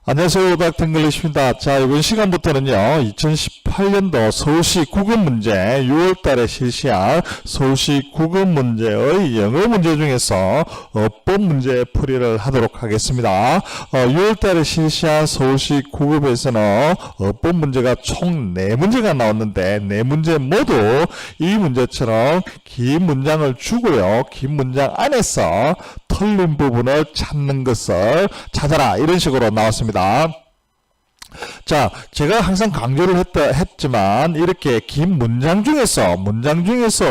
안녕하세요. 닥터잉글리시입니다. 자, 이번 시간부터는요, 2018년도 서울시 국어 문제 6월달에 실시한 서울시 국어 문제의 영어 문제 중에서 어법 문제 풀이를 하도록 하겠습니다. 6월달에 실시한 서울시 국어에서는 어법 문제가 총 4문제가 나왔는데 4문제 모두 이 문제처럼 긴 문장을 주고요, 긴 문장 안에서 틀린 부분을 찾는 것을 찾아라, 이런 식으로 나왔습니다. 자, 제가 항상 강조를 했지만 이렇게 긴 문장 중에서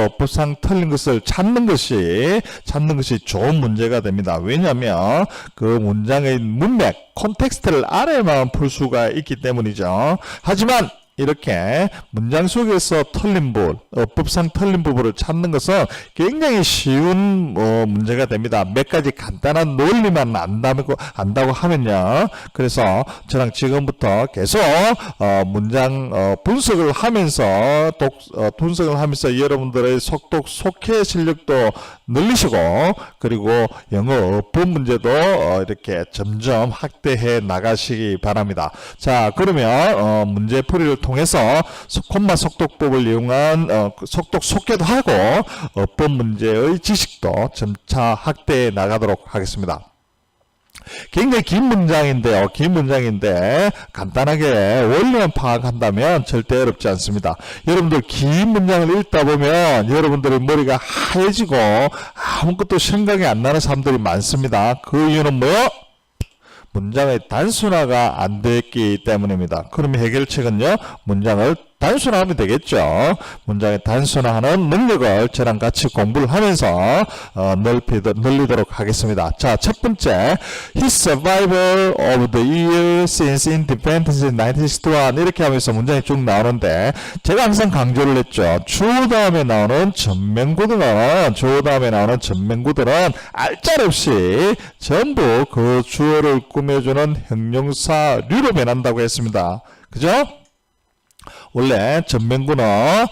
어법상 틀린 것을 찾는 것이 좋은 문제가 됩니다. 왜냐하면 그 문장의 문맥, 콘텍스트를 알아야만 풀 수가 있기 때문이죠. 하지만 이렇게 문장 속에서 틀린 부분, 어법상 틀린 부분을 찾는 것은 굉장히 쉬운 문제가 됩니다. 몇 가지 간단한 논리만 안다고 하면요. 그래서 저랑 지금부터 계속 문장 분석을 하면서 여러분들의 속독, 속해 실력도 늘리시고, 그리고 영어 어법 문제도 이렇게 점점 확대해 나가시기 바랍니다. 자, 그러면 문제 풀이를 통해서 콤마 속독법을 이용한 속독 속해도 하고 어법 문제의 지식도 점차 확대해 나가도록 하겠습니다. 굉장히 긴 문장인데 간단하게 원리만 파악한다면 절대 어렵지 않습니다. 여러분들 긴 문장을 읽다 보면 여러분들의 머리가 하얘지고 아무것도 생각이 안 나는 사람들이 많습니다. 그 이유는 뭐요? 문장의 단순화가 안 됐기 때문입니다. 그러면 해결책은요, 문장을 단순화하면 되겠죠. 문장의 단순화하는 능력을 저랑 같이 공부를 하면서 늘리도록 하겠습니다. 자, 첫 번째, His survival of the year since independence in 1961, 이렇게 하면서 문장이 쭉 나오는데, 제가 항상 강조를 했죠. 주어 다음에 나오는 전면구들은 알짤없이 전부 그 주어를 꾸며주는 형용사류로 변한다고 했습니다. 그죠? 원래 전면구는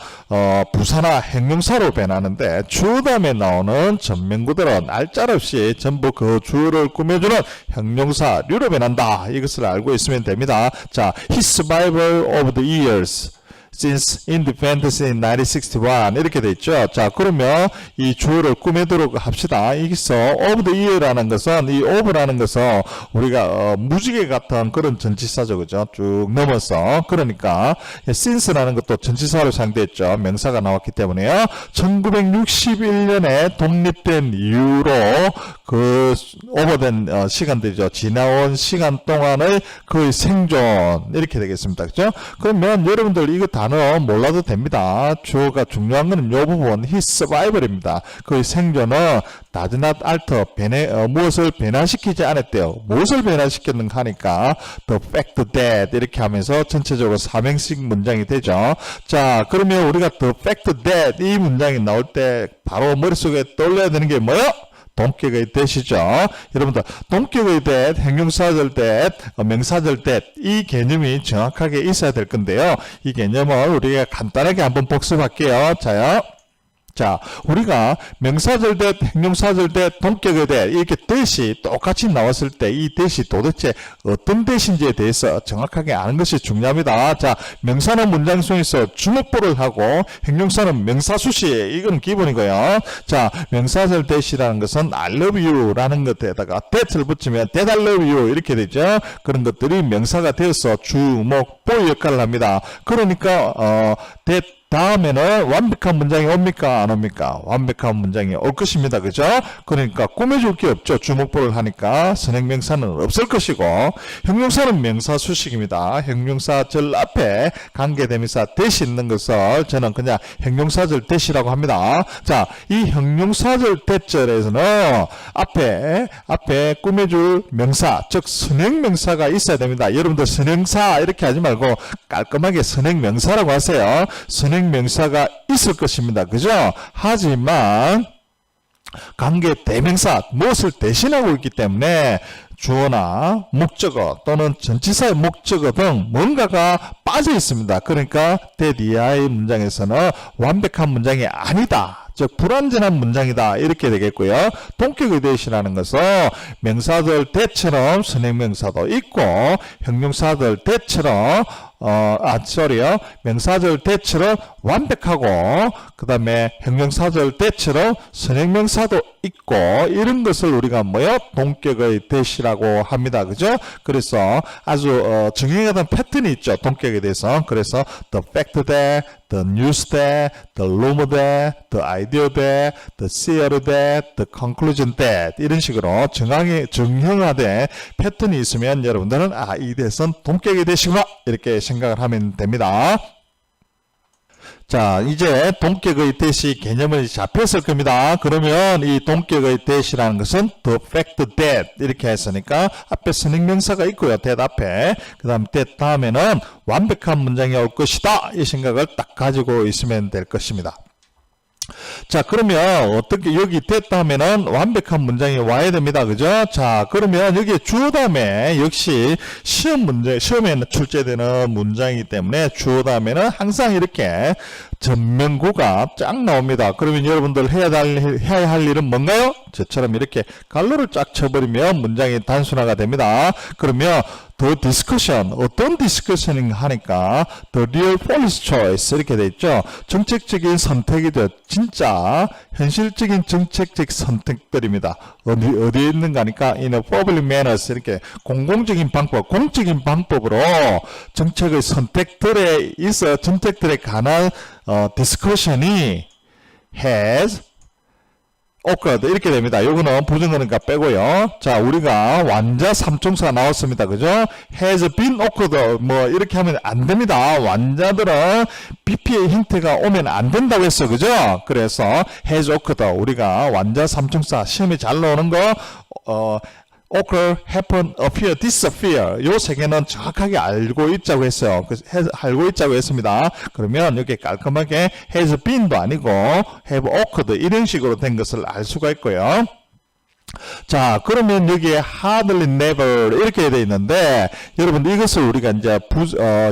부사나 형용사로 변하는데 주어 다음에 나오는 전면구들은 알짤없이 전부 그 주어를 꾸며주는 형용사류로 변한다. 이것을 알고 있으면 됩니다. 자, His survival of the years since independence in 1961, 이렇게 돼 있죠. 자, 그러면 이 주어를 꾸미도록 합시다. 여기서 of the year라는 것은, 이 of라는 것은 우리가 무지개 같은 그런 전치사죠, 그죠? 쭉 넘어서. 그러니까 since라는 것도 전치사로 사용됐죠. 명사가 나왔기 때문에요. 1961년에 독립된 이후로 그 오버된 시간들이죠. 지나온 시간 동안의 그 생존, 이렇게 되겠습니다. 그죠? 그러면 여러분들 이거 단어 몰라도 됩니다. 주어가 중요한 거는 이 부분, his survival입니다. 그 생존은 does not alter, 무엇을 변화시키지 않았대요. 무엇을 변화시켰는가 하니까 the fact that, 이렇게 하면서 전체적으로 3행식 문장이 되죠. 자, 그러면 우리가 the fact that 이 문장이 나올 때 바로 머릿속에 떠올려야 되는 게 뭐예요? 동격의 that이죠. 여러분들, 동격의 that, 형용사절 that, 명사절 that, 이 개념이 정확하게 있어야 될 건데요. 이 개념을 우리가 간단하게 한번 복습할게요. 자요. 자, 우리가 명사절 that, 형용사절 that, 동격의 that, 이렇게 that이 똑같이 나왔을 때 이 that이 도대체 어떤 that인지에 대해서 정확하게 아는 것이 중요합니다. 자, 명사는 문장 속에서 주목보를 하고 형용사는 명사수시, 이건 기본이고요. 자, 명사절 that이라는 것은 I love you라는 것에다가 that을 붙이면 that I love you, 이렇게 되죠. 그런 것들이 명사가 되어서 주목보 역할을 합니다. 그러니까 that 다음에는 완벽한 문장이 옵니까? 안 옵니까? 완벽한 문장이 올 것입니다. 그죠? 그러니까 꾸며줄 게 없죠. 주목보를 하니까 선행명사는 없을 것이고, 형용사는 명사수식입니다. 형용사절 앞에 관계대명사 that이 있는 것을 저는 그냥 형용사절 that이라고 합니다. 자, 이 형용사절 that절에서는 앞에 꾸며줄 명사, 즉 선행명사가 있어야 됩니다. 여러분들 선행사 이렇게 하지 말고 깔끔하게 선행명사라고 하세요. 명사가 있을 것입니다. 그죠? 하지만 관계 대명사, 무엇을 대신하고 있기 때문에 주어나 목적어 또는 전치사의 목적어 등 뭔가가 빠져 있습니다. 그러니까 that 이하의 문장에서는 완벽한 문장이 아니다. 즉 불완전한 문장이다 이렇게 되겠고요. 동격의 대시라는 것은 명사들 대처럼 선행명사도 있고 형용사들 대처럼 명사절 대처럼 완벽하고 그 다음에 형용사절 대처럼 선행명사도 있고 이런 것을 우리가 뭐요? 동격의 대시라고 합니다. 그죠? 그래서 아주 정형화된 패턴이 있죠. 동격에 대해서. 그래서 the fact that, the news that, the rumor that, the idea that, the theory that, the conclusion that 이런 식으로 정형화된 패턴이 있으면 여러분들은 이 대해서는 동격의 대시구나 이렇게 생각을 하면 됩니다. 자, 이제 동격의 대시 개념을 잡혔을 겁니다. 그러면 이 동격의 대시라는 것은 the fact that 이렇게 했으니까 앞에 선행명사가 있고요. that 앞에. 그 다음 that 다음에는 완벽한 문장이 올 것이다. 이 생각을 딱 가지고 있으면 될 것입니다. 자, 그러면 어떻게 여기 됐다 하면은 완벽한 문장이 와야 됩니다. 그죠? 자, 그러면 여기 주어 다음에 역시 시험에 출제되는 문장이기 때문에 주어 다음에는 항상 이렇게 전면구가 쫙 나옵니다. 그러면 여러분들 해야 할 일은 뭔가요? 저처럼 이렇게 갈로를 쫙 쳐버리면 문장이 단순화가 됩니다. 그러면 the discussion, 어떤 디스커션을 하니까 the real policy choice 이렇게 돼 있죠. 정책적인 선택이죠. 진짜 현실적인 정책적 선택들입니다. 어디에 있는가 하니까 in a public manners 이렇게 공공적인 방법, 공적인 방법으로 정책의 선택들에 있어 정책들에 관한 discussion이 has occurred 이렇게 됩니다. 요거는 부정어니까 빼고요. 자, 우리가 완자 삼총사 나왔습니다. 그죠? has been occurred 뭐 이렇게 하면 안 됩니다. 완자들은 BP의 형태가 오면 안 된다고 했어. 그죠? 그래서 has occurred 우리가 완자 삼총사 시험에 잘 나오는 거 occur, happen, appear, disappear 요 세 개는 정확하게 알고 있자고 했어요. 알고 있자고 했습니다. 그러면 이렇게 깔끔하게 has been도 아니고 have occurred 이런 식으로 된 것을 알 수가 있고요. 자, 그러면 여기에 hardly never 이렇게 되어 있는데 여러분 이것을 우리가 이제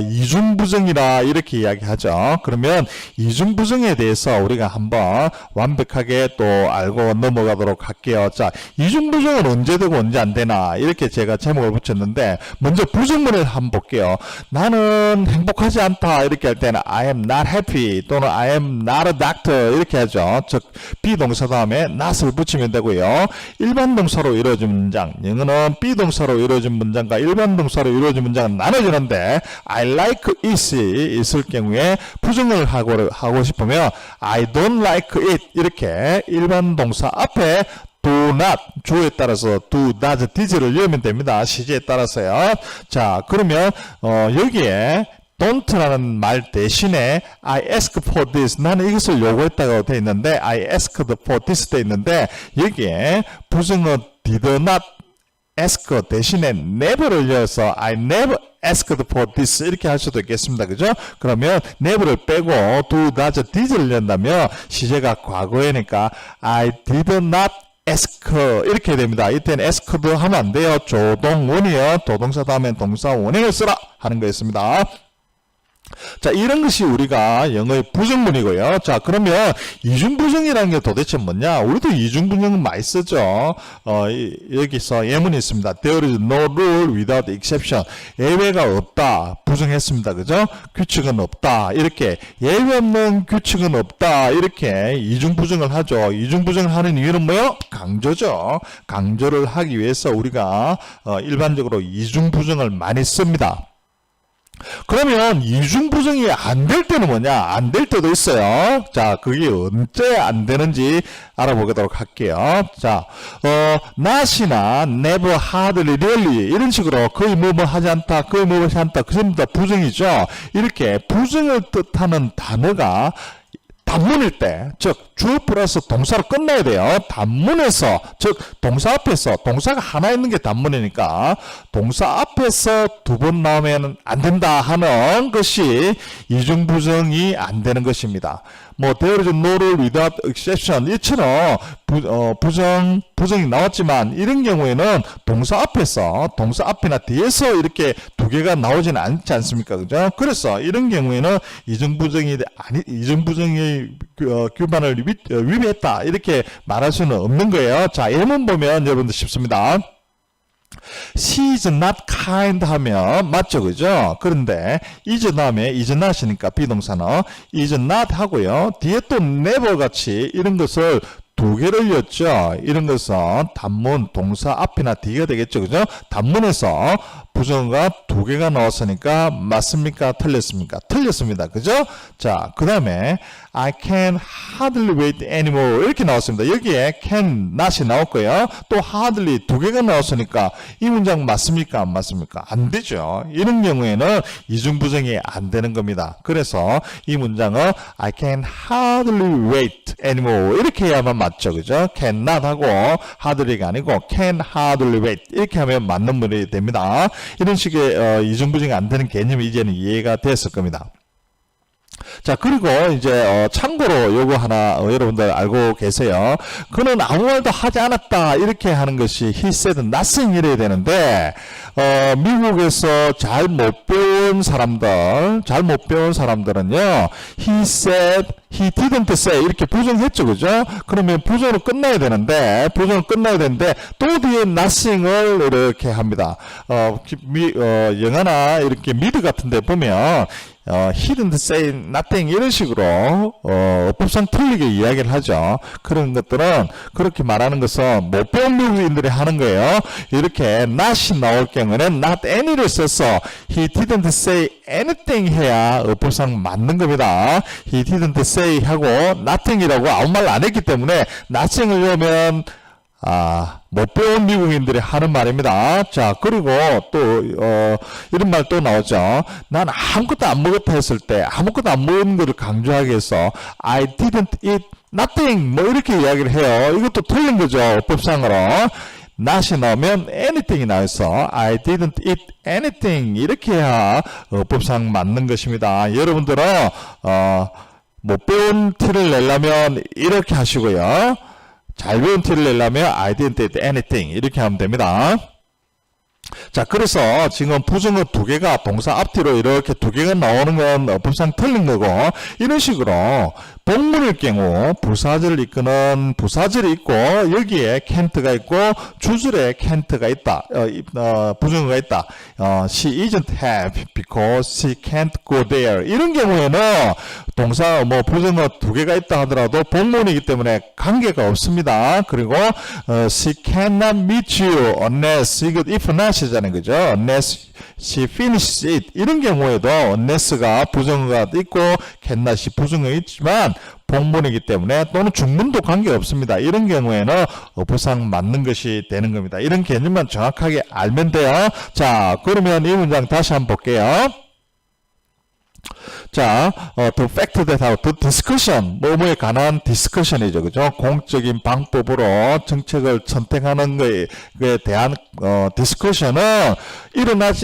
이중부정이라 이렇게 이야기하죠. 그러면 이중부정에 대해서 우리가 한번 완벽하게 또 알고 넘어가도록 할게요. 자, 이중부정은 언제 되고 언제 안 되나 이렇게 제가 제목을 붙였는데 먼저 부정문을 한번 볼게요. 나는 행복하지 않다 이렇게 할 때는 I am not happy 또는 I am not a doctor 이렇게 하죠. 즉 비동사 다음에 not을 붙이면 되고요. 일반 동사로 이루어진 문장, 영어는 비동사로 이루어진 문장과 일반 동사로 이루어진 문장은 나눠지는데 I like it이 있을 경우에 부정을 하고 싶으면 I don't like it 이렇게 일반 동사 앞에 do not, 주어에 따라서 do, does, did를 넣으면 됩니다. 시제에 따라서요. 자, 그러면 여기에 don't라는 말 대신에 I ask for this 나는 이것을 요구했다고 되어 있는데 I asked for this 되어 있는데 여기에 부정어 did not ask 대신에 never를 넣어서 I never asked for this 이렇게 할 수도 있겠습니다. 그죠? 그러면 never를 빼고 do, does, did를 넣는다면 시제가 과거에니까 I did not ask 이렇게 됩니다. 이때는 asked 하면 안 돼요. 조동원이요. 도동사 다음엔 동사 원형을 쓰라 하는 거였습니다. 자, 이런 것이 우리가 영어의 부정문이고요. 자, 그러면 이중부정이라는 게 도대체 뭐냐? 우리도 이중부정은 많이 쓰죠. 여기서 예문이 있습니다. There is no rule without exception. 예외가 없다. 부정했습니다. 그죠? 규칙은 없다. 이렇게 예외 없는 규칙은 없다. 이렇게 이중부정을 하죠. 이중부정을 하는 이유는 뭐요? 강조죠. 강조를 하기 위해서 우리가 일반적으로 이중부정을 많이 씁니다. 그러면 이중부정이 안 될 때는 뭐냐? 안 될 때도 있어요. 자, 그게 언제 안 되는지 알아보도록 할게요. 자, not이나 never, hardly, rarely 이런 식으로 거의 뭐 하지 않다, 거의 뭐 하지 않다, 그 전부 다 부정이죠. 이렇게 부정을 뜻하는 단어가 단문일 때, 즉 주어 플러스 동사로 끝나야 돼요. 단문에서, 즉 동사 앞에서, 동사가 하나 있는 게 단문이니까 동사 앞에서 두 번 나오면 안 된다 하는 것이 이중부정이 안 되는 것입니다. 뭐 there is no rule without exception 이처럼 부정이 나왔지만 이런 경우에는 동사 앞이나 뒤에서 이렇게 두 개가 나오지는 않지 않습니까? 그죠? 그래서 이런 경우에는 이정부정의 규반을 위배했다 이렇게 말할 수는 없는 거예요. 자, 예문 보면 여러분들 쉽습니다. She is not kind 하면 맞죠, 그죠? 그런데 is 다음에 is not이니까 비동사는 is not 하고요. 뒤에 또 never 같이 이런 것을 두 개를 였죠. 이런 것은 단문 동사 앞이나 뒤가 되겠죠, 그죠? 단문에서 부정어가 두 개가 나왔으니까 맞습니까? 틀렸습니까? 틀렸습니다, 그죠? 자, 그 다음에 I can hardly wait anymore 이렇게 나왔습니다. 여기에 can not이 나왔고요. 또 hardly 두 개가 나왔으니까 이 문장 맞습니까? 안 맞습니까? 안 되죠. 이런 경우에는 이중부정이 안 되는 겁니다. 그래서 이 문장은 I can hardly wait anymore 이렇게 해야만 맞죠, 그죠? can not 하고 hardly가 아니고 can hardly wait 이렇게 하면 맞는 문이 됩니다. 이런 식의 이중부정이 안 되는 개념이 이제는 이해가 됐을 겁니다. 자, 그리고 이제 참고로 요거 하나 여러분들 알고 계세요. 그는 아무 말도 하지 않았다 이렇게 하는 것이 he said nothing 이래야 되는데 미국에서 잘 못 배운 사람들은요 he said he didn't say 이렇게 부정했죠, 그죠? 그러면 부정으로 끝나야 되는데 또 뒤에 nothing을 이렇게 합니다. 영어나 이렇게 미드 같은데 보면 he didn't say nothing 이런 식으로 어법상 틀리게 이야기를 하죠. 그런 것들은 그렇게 말하는 것은 못 배운 미국인들이 하는 거예요. 이렇게 not이 나올 경우는 not any를 써서 he didn't say anything 해야 어법상 맞는 겁니다. he didn't say 하고 nothing이라고 아무 말 안 했기 때문에 nothing을 넣으면 못 배운 미국인들이 하는 말입니다. 자, 그리고 또 이런 말 또 나오죠. 난 아무것도 안 먹었다 했을 때 아무것도 안 먹은 것을 강조하기 위해서 I didn't eat nothing 뭐 이렇게 이야기를 해요. 이것도 틀린 거죠, 어법상으로. not이 나오면 anything이 나와서 I didn't eat anything 이렇게 해야 어법상 맞는 것입니다. 여러분들은 못 배운 티를 내려면 이렇게 하시고요. 잘 배운 티를 내려면 I didn't eat anything 이렇게 하면 됩니다. 자, 그래서 지금 부정어 두 개가 동사 앞뒤로 이렇게 두 개가 나오는 건 어법상 틀린 거고, 이런 식으로 복문일 경우 부사절을 이끄는 부사절이 있고 여기에 can't가 있고 주절에 can't가 있다. 부정어가 있다. She isn't happy because she can't go there. 이런 경우에는 동사 부정어 두 개가 있다 하더라도 복문이기 때문에 관계가 없습니다. 그리고 she cannot meet you unless 이거 if not이잖아요, 그죠? unless she finishes it. 이런 경우에도 unless가 부정어가 있고 cannot이 부정어 있지만 복문이기 때문에 또는 중문도 관계없습니다. 이런 경우에는 어법상 맞는 것이 되는 겁니다. 이런 개념만 정확하게 알면 돼요. 자, 그러면 이 문장 다시 한번 볼게요. 자, the fact that how the discussion, 뭐뭐에 관한 discussion이죠, 그죠? 공적인 방법으로 정책을 선택하는 거에 대한 discussion은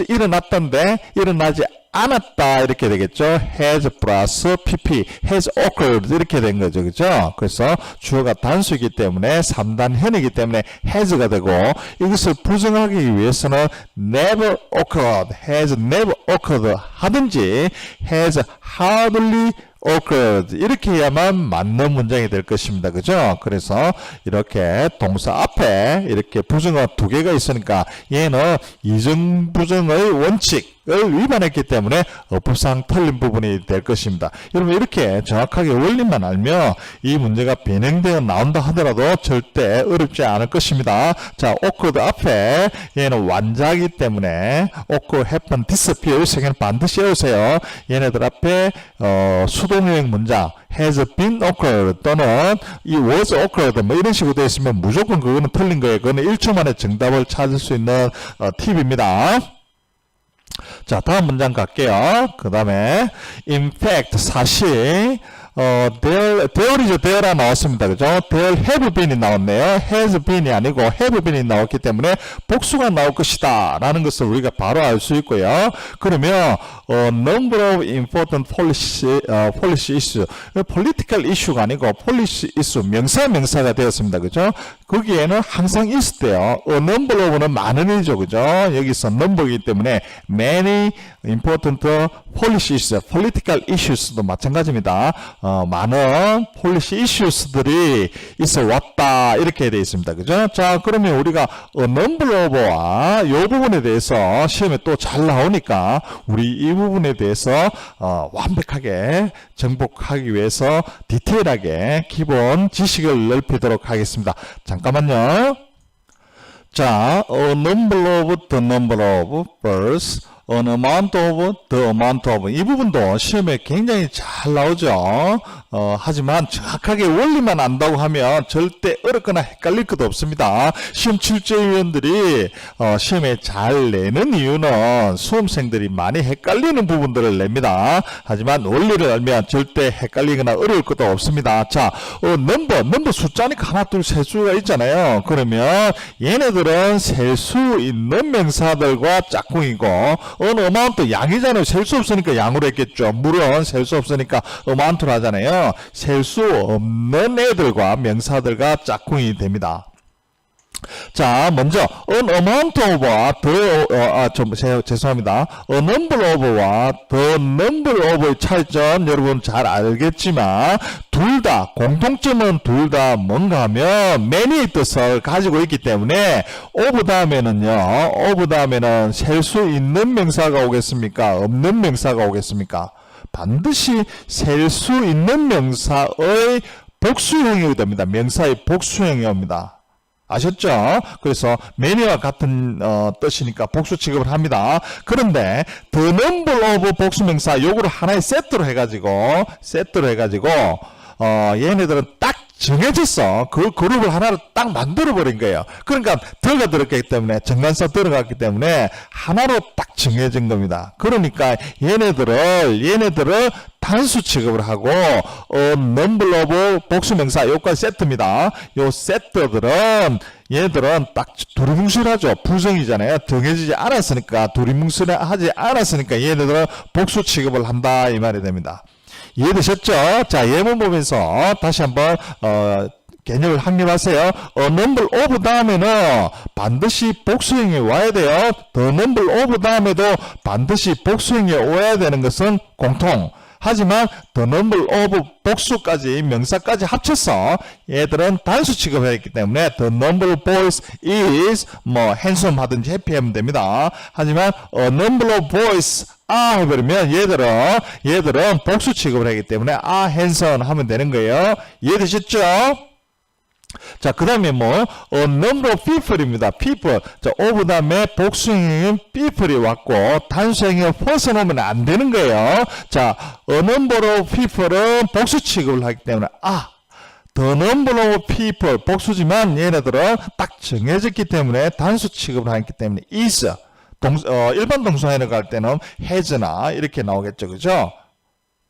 일어났던데 일어나지 않았다 이렇게 되겠죠. has 플러스 pp has occurred 이렇게 된 거죠, 그죠? 그래서 주어가 단수이기 때문에 3단현이기 때문에 has가 되고 이것을 부정하기 위해서는 never occurred, has never occurred 하든지 has hardly occurred 이렇게 해야만 맞는 문장이 될 것입니다, 그죠? 그래서 이렇게 동사 앞에 이렇게 부정어 두 개가 있으니까 얘는 이중부정의 원칙을 위반했기 때문에 어법상 틀린 부분이 될 것입니다. 여러분 이렇게 정확하게 원리만 알면 이 문제가 변형되어 나온다 하더라도 절대 어렵지 않을 것입니다. 자, occurred 앞에 얘는 완자이기 때문에 occur, happen, disappear 세 개는 반드시 외우세요. 얘네들 앞에 수동형 문장 has been occurred 또는 이 was occurred 뭐 이런 식으로 되어 있으면 무조건 그거는 틀린 거예요. 그거는 1초 만에 정답을 찾을 수 있는 팁입니다. 자, 다음 문장 갈게요. 그 다음에 in fact 사실 there이죠. there가 나왔습니다. 그죠? there have been이 나왔네요. has been이 아니고 have been이 나왔기 때문에 복수가 나올 것이다 라는 것을 우리가 바로 알 수 있고요. 그러면 number of important policy issues, political issue가 아니고 policy issue, 명사가 되었습니다. 그죠? 거기에는 항상 있을 때요. number of는 많은 일이죠. 그죠? 여기서 number이기 때문에 many important policy issues, political issues도 마찬가지입니다. 많은 policy issues들이 있어 왔다 이렇게 되어 있습니다. 그죠? 자, 그러면 우리가 number of와 이 부분에 대해서 시험에 또 잘 나오니까 우리 이 부분에 대해서 완벽하게 정복하기 위해서 디테일하게 기본 지식을 넓히도록 하겠습니다. 잠깐만요. 자, a number of, the number of birds, an amount of, the amount of. 이 부분도 시험에 굉장히 잘 나오죠. 하지만 정확하게 원리만 안다고 하면 절대 어렵거나 헷갈릴 것도 없습니다. 시험 출제위원들이 시험에 잘 내는 이유는 수험생들이 많이 헷갈리는 부분들을 냅니다. 하지만 원리를 알면 절대 헷갈리거나 어려울 것도 없습니다. 자, 넘버 숫자니까 하나, 둘, 세 수가 있잖아요. 그러면 얘네들은 셀 수 있는 명사들과 짝꿍이고, amount 양이잖아요. 셀 수 없으니까 양으로 했겠죠. 물은 셀 수 없으니까 amount로 하잖아요. 셀 수 없는 애들과 명사들과 짝꿍이 됩니다. 자, 먼저 an amount of와 죄송합니다. a number of와 the number of의 차이점 여러분 잘 알겠지만 둘 다 공통점은 둘 다 뭔가 하면 many의 뜻을 가지고 있기 때문에 of 다음에는 셀 수 있는 명사가 오겠습니까? 없는 명사가 오겠습니까? 반드시 셀 수 있는 명사의 복수형이 됩니다. 명사의 복수형이 옵니다. 아셨죠? 그래서 many와 같은 뜻이니까 복수 취급을 합니다. 그런데 the number of 복수명사 요거를 하나의 세트로 해가지고 얘네들은 딱 정해졌어. 그 그룹을 하나로 딱 만들어버린 거예요. 그러니까 더가 들어갔기 때문에, 정관사 들어갔기 때문에 하나로 딱 정해진 겁니다. 그러니까 얘네들을 단수 취급을 하고, number of 복수명사, 요까지 세트입니다. 요 세트들은, 얘들은 딱 두리뭉실하죠. 부정이잖아요. 정해지지 않았으니까, 두리뭉실하지 않았으니까 얘네들은 복수 취급을 한다, 이 말이 됩니다. 이해되셨죠? 자, 예문 보면서 다시 한번 개념을 확립하세요. number of 다음에는 반드시 복수형이 와야 돼요. the number of 다음에도 반드시 복수형이 와야 되는 것은 공통. 하지만 the number of 복수까지 명사까지 합쳐서 얘들은 단수 취급을 했기 때문에 the number of boys is handsome 하든지 happy 하면 됩니다. 하지만 a number of boys 해버리면 얘들은 복수 취급을 하기 때문에 handsome 하면 되는 거예요. 이해되셨죠? 자, 그 다음에 a number of people입니다. people. 자, of 다음에 복수형인 people이 왔고, 단수형인 person 오면 안 되는 거예요. 자, a number of people은 복수 취급을 하기 때문에, the number of people. 복수지만 얘네들은 딱 정해졌기 때문에 단수 취급을 하기 때문에 is. 일반 동사에는 갈 때는 has나 이렇게 나오겠죠. 그죠?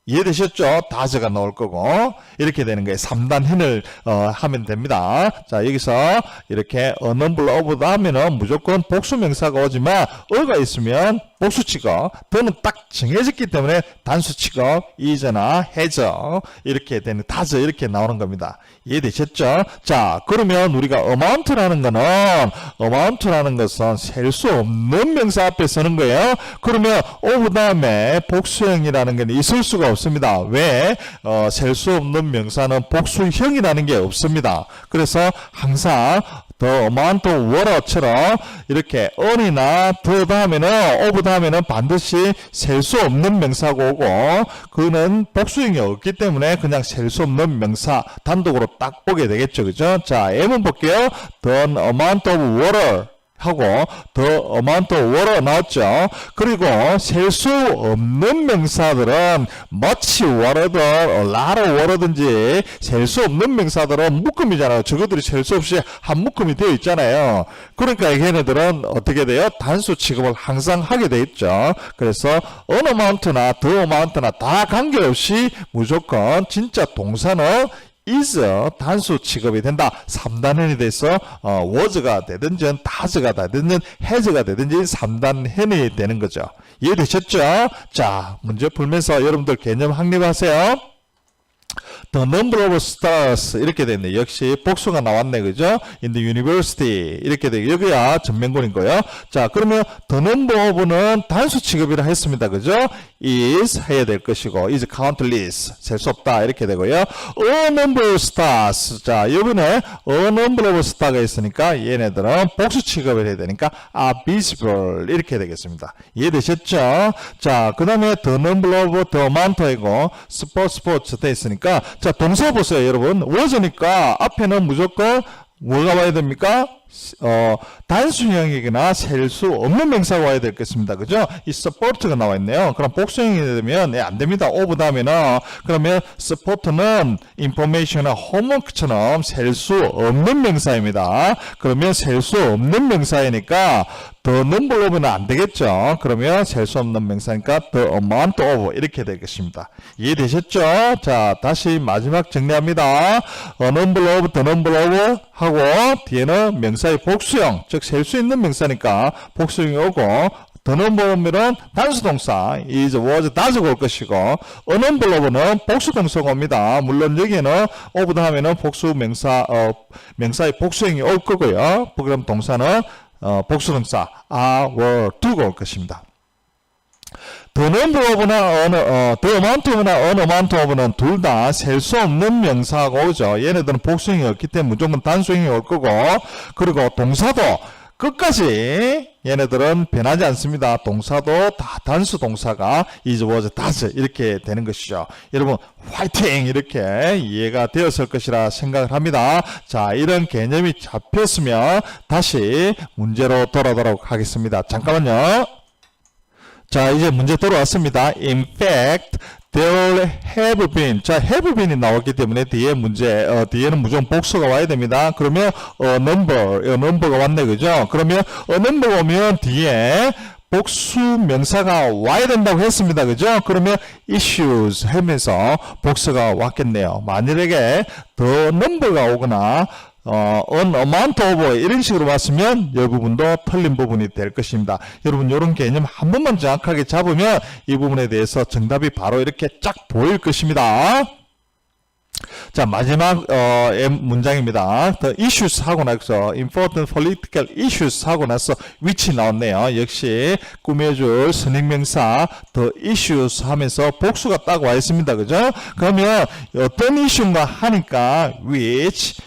이해되셨죠? 다저가 나올 거고 이렇게 되는 거예요. 3단 hin을 하면 됩니다. 자, 여기서 이렇게 a number of 하면은 무조건 복수명사가 오지만 어가 있으면 복수 취급, 더는 딱 정해졌기 때문에 단수 취급, is나 has 이렇게 되는 다저 이렇게 나오는 겁니다. 이해되셨죠? 자, 그러면 우리가 amount라는 것은 셀 수 없는 명사 앞에 서는 거예요. 그러면 of 다음에 복수형이라는 게 있을 수가 없습니다. 왜? 셀 수 없는 명사는 복수형이라는 게 없습니다. 그래서 항상 the amount of water처럼 이렇게 on이나 the 다음에는 of 다음에는 반드시 셀 수 없는 명사가 오고 그는 복수형이 없기 때문에 그냥 셀 수 없는 명사 단독으로 딱 오게 되겠죠. 그죠? 자, M은 볼게요. The amount of water 하고 the amount of water 나왔죠. 그리고 셀 수 없는 명사들은 much water든 a lot of water든지 셀 수 없는 명사들은 묶음이잖아요. 저것들이 셀 수 없이 한 묶음이 되어 있잖아요. 그러니까 얘네들은 어떻게 돼요? 단수 취급을 항상 하게 돼 있죠. 그래서 an amount나 the amount나 다 관계없이 무조건 진짜 동사는 is 단수 취급이 된다. 3단현이 돼서 was가 되든지 does가 되든지 has가 되든지 3단현이 되는 거죠. 이해되셨죠? 자, 문제 풀면서 여러분들 개념 확립하세요. The number of stars 이렇게 됐네. 역시 복수가 나왔네. 그죠? In the university 이렇게 되고 여기야 전면군인 거예요. 자, 그러면 the number of는 단수 취급이라 했습니다. 그죠? is 해야 될 것이고 is countless 셀 수 없다 이렇게 되고요. A number of stars 자, 이번에 a number of stars가 있으니까 얘네들은 복수 취급을 해야 되니까 are visible 이렇게 되겠습니다. 이해되셨죠? 자, 그 다음에 the number of the amount이고 sports 돼 있으니까 자, 동사 보세요, 여러분. was니까 앞에는 무조건 뭐가 와야 됩니까? 단수형이거나 셀 수 없는 명사가 와야 되겠습니다. 그죠? 이 support가 나와 있네요. 그럼 복수형이 되면 안 됩니다. of 다음에는 그러면 support는 information이나 homework처럼 셀 수 없는 명사입니다. 그러면 셀 수 없는 명사이니까 the number of는 안 되겠죠. 그러면 셀 수 없는 명사니까 the amount of 이렇게 되겠습니다. 이해되셨죠? 자, 다시 마지막 정리합니다. a number of, the number of 하고 뒤에는 명사의 복수형, 즉 셀 수 있는 명사니까 복수형이 오고 the number of는 단수동사 is, was, does가 올 것이고 a number of는 복수동사가 옵니다. 물론 여기에는 of 다음에는 복수 명사, 명사의 복수형이 올 거고요. 그럼 동사는 복수동사 are, were, do가 올 것입니다. the number of나 the amount of나 an amount of는 둘 다 셀 수 없는 명사가 오죠. 얘네들은 복수형이 없기 때문에 무조건 단수형이 올 거고 그리고 동사도 끝까지 얘네들은 변하지 않습니다. 동사도 다 단수 동사가 is, was, does 이렇게 되는 것이죠. 여러분 화이팅 이렇게 이해가 되었을 것이라 생각을 합니다. 자, 이런 개념이 잡혔으면 다시 문제로 돌아오도록 하겠습니다. 잠깐만요. 자, 이제 문제 돌아왔습니다. In fact, there have been. 자, have been이 나왔기 때문에 뒤에 문제, 뒤에는 무조건 복수가 와야 됩니다. 그러면 number가 왔네, 그죠? 그러면 number 오면 뒤에 복수 명사가 와야 된다고 했습니다. 그죠? 그러면 issues 하면서 복수가 왔겠네요. 만일에 the number가 오거나 an amount of 이런 식으로 왔으면 이 부분도 틀린 부분이 될 것입니다. 여러분 이런 개념 한 번만 정확하게 잡으면 이 부분에 대해서 정답이 바로 이렇게 쫙 보일 것입니다. 자, 마지막 문장입니다. The issues 하고 나서 important political issues 하고 나서 which 나왔네요. 역시 꾸며줄 선행명사 the issues 하면서 복수가 딱 와 있습니다. 그죠? 그러면 어떤 이슈인가 하니까 which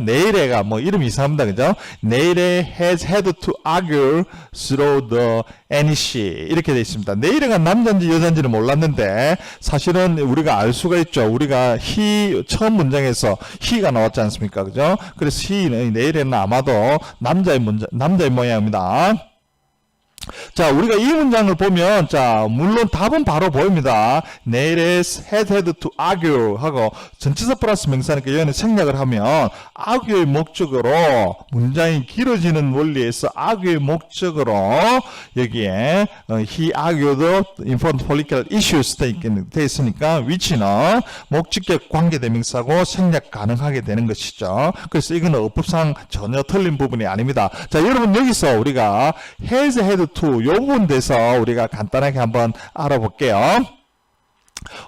내일에가 뭐 이름이 이상합니다. 그죠? 내일에 has had to argue through the NEC 이렇게 되어 있습니다. 내일에가 남자인지 여자인지는 몰랐는데 사실은 우리가 알 수가 있죠. 우리가 he 처음 문장에서 he가 나왔지 않습니까? 그죠? 그래서 he는 내일에는 아마도 남자의 모양입니다. 자, 우리가 이 문장을 보면, 자, 물론 답은 바로 보입니다. 내일에 had to argue 하고, 전치사 플러스 명사니까 여기는 생략을 하면, argue의 목적으로, 문장이 길어지는 원리에서 argue의 목적으로, 여기에, he argued important political issues 돼 있으니까, which는 목적격 관계대명사고 생략 가능하게 되는 것이죠. 그래서 이거는 어법상 전혀 틀린 부분이 아닙니다. 자, 여러분 여기서 우리가 has had to 요 부분 대해서 우리가 간단하게 한번 알아볼게요.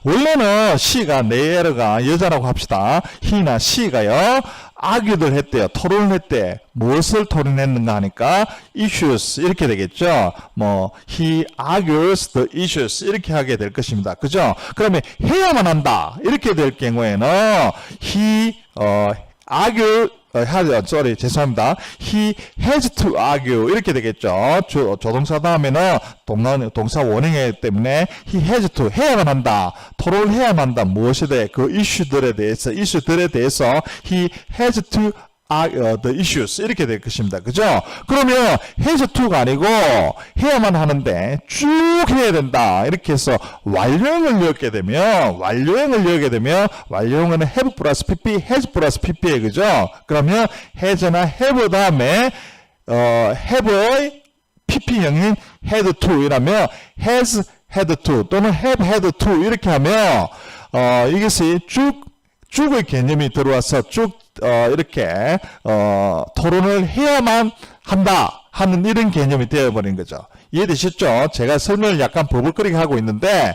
원래는 she가 내가 여자라고 합시다. he나 she가요. argue를 했대요. 토론을 했대. 무엇을 토론했는가 하니까 issues 이렇게 되겠죠. 뭐 he argues the issues 이렇게 하게 될 것입니다. 그죠? 그러면 해야만 한다. 이렇게 될 경우에는 he 죄송합니다. He has to argue 이렇게 되겠죠. 조동사 다음에는 동사 원형이기 때문에 he has to 해야만 한다. 토론을 해야만 한다. 무엇에 대해 그 이슈들에 대해서 he has to the issues 이렇게 될 것입니다. 그죠? 그러면 has to가 아니고 해야만 하는데 쭉 해야 된다. 이렇게 해서 완료형을 넣게 되면 완료형은 have 플러스 pp, has 플러스 pp에 그죠? 그러면 has나 have 다음에 have의 pp형인 had to 이라면 has had to 또는 have had to 이렇게 하면 이것이 쭉의 개념이 들어와서 쭉 이렇게 토론을 해야만 한다 하는 이런 개념이 되어버린 거죠. 이해되셨죠? 제가 설명을 약간 버벅거리게 하고 있는데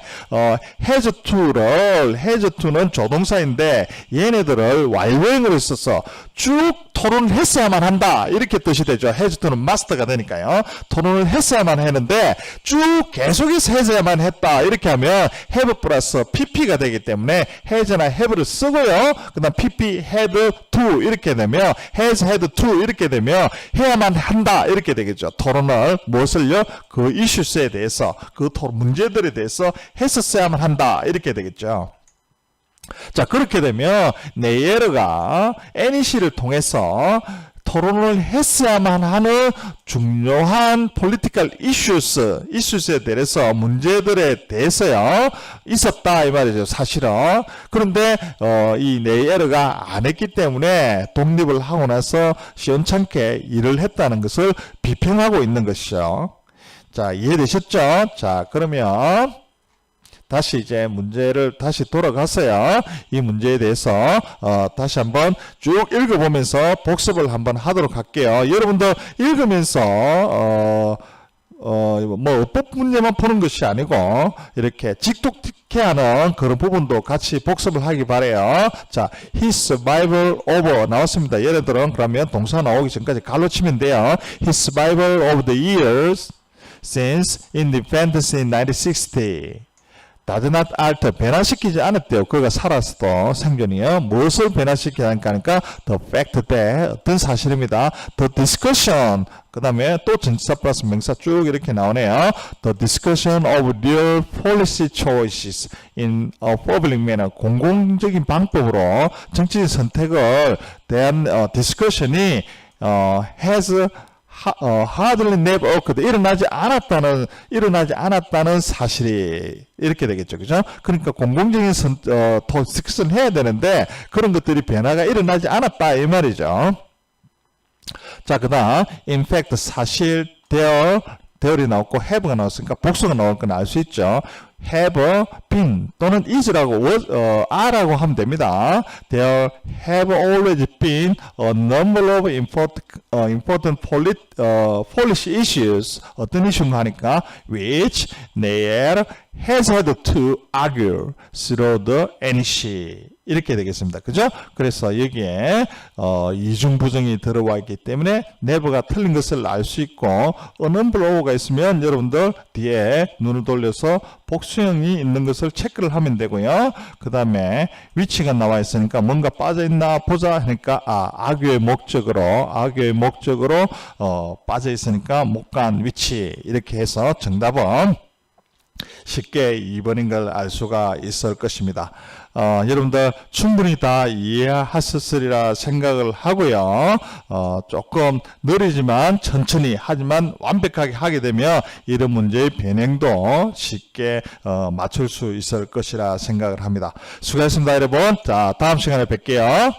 has to는 조동사인데 얘네들을 완료형으로 써서 쭉 토론을 했어야만 한다 이렇게 뜻이 되죠. has to는 must가 되니까요. 토론을 했어야만 했는데 쭉 계속해서 했어야만 했다 이렇게 하면 have 플러스 pp가 되기 때문에 has나 have를 쓰고요. 그 다음 pp had to 이렇게 되면 has had to 이렇게 되면 해야만 한다 이렇게 되겠죠. 토론을 무엇을요? 그 이슈스에 대해서 그 문제들에 대해서 했었어야만 한다 이렇게 되겠죠. 자, 그렇게 되면 네이에르가 NEC를 통해서 토론을 했어야만 하는 중요한 political issues에 대해서 문제들에 대해서요 있었다 이 말이죠. 사실은. 그런데 이 네이에르가 안 했기 때문에 독립을 하고 나서 시원찮게 일을 했다는 것을 비평하고 있는 것이죠. 자, 이해되셨죠? 자, 그러면 다시 이제 문제를 다시 돌아가서요. 이 문제에 대해서 다시 한번 쭉 읽어보면서 복습을 한번 하도록 할게요. 여러분들 읽으면서 뭐 어법 문제만 푸는 것이 아니고 이렇게 직독특해하는 그런 부분도 같이 복습을 하기 바래요. 자, his survival over 나왔습니다. 얘네들은 그러면 동사 나오기 전까지 갈로 치면 돼요. his survival over the years since independence in 1960 does not alter 변화시키지 않았대요. 그가 살았어도 생존이요. 무엇을 변화시키지 않을까? the fact that 어떤 사실입니다. the discussion 그 다음에 또 전치사 플러스 명사 쭉 이렇게 나오네요. the discussion of real policy choices in a public manner 공공적인 방법으로 정치적 선택을 대한 discussion이 has hardly never occurred 일어나지 않았다는 사실이 이렇게 되겠죠. 그죠? 그러니까 공공적인 디스커션 해야 되는데 그런 것들이 변화가 일어나지 않았다 이 말이죠. 자, 그다음 in fact 사실 there이 나왔고 have가 나왔으니까 복수가 나올 건 알 수 있죠. have been 또는 is라고 are라고 하면 됩니다. There have always been a number of important policy issues 어떤 이슈인가 하니까 which Nair has had to argue through the NEC 이렇게 되겠습니다. 그죠? 그래서 여기에 이중부정이 들어와 있기 때문에 never가 틀린 것을 알 수 있고 a number of가 있으면 여러분들 뒤에 눈을 돌려서 복수형이 있는 것을 체크를 하면 되고요. 그 다음에 위치가 나와 있으니까 뭔가 빠져있나 보자 하니까 argue의 목적으로 빠져 있으니까 못 간 위치 이렇게 해서 정답은 쉽게 2번인 걸 알 수가 있을 것입니다. 여러분들 충분히 다 이해하셨으리라 생각을 하고요. 조금 느리지만 천천히 하지만 완벽하게 하게 되면 이런 문제의 변형도 쉽게 맞출 수 있을 것이라 생각을 합니다. 수고하셨습니다, 여러분. 자, 다음 시간에 뵐게요.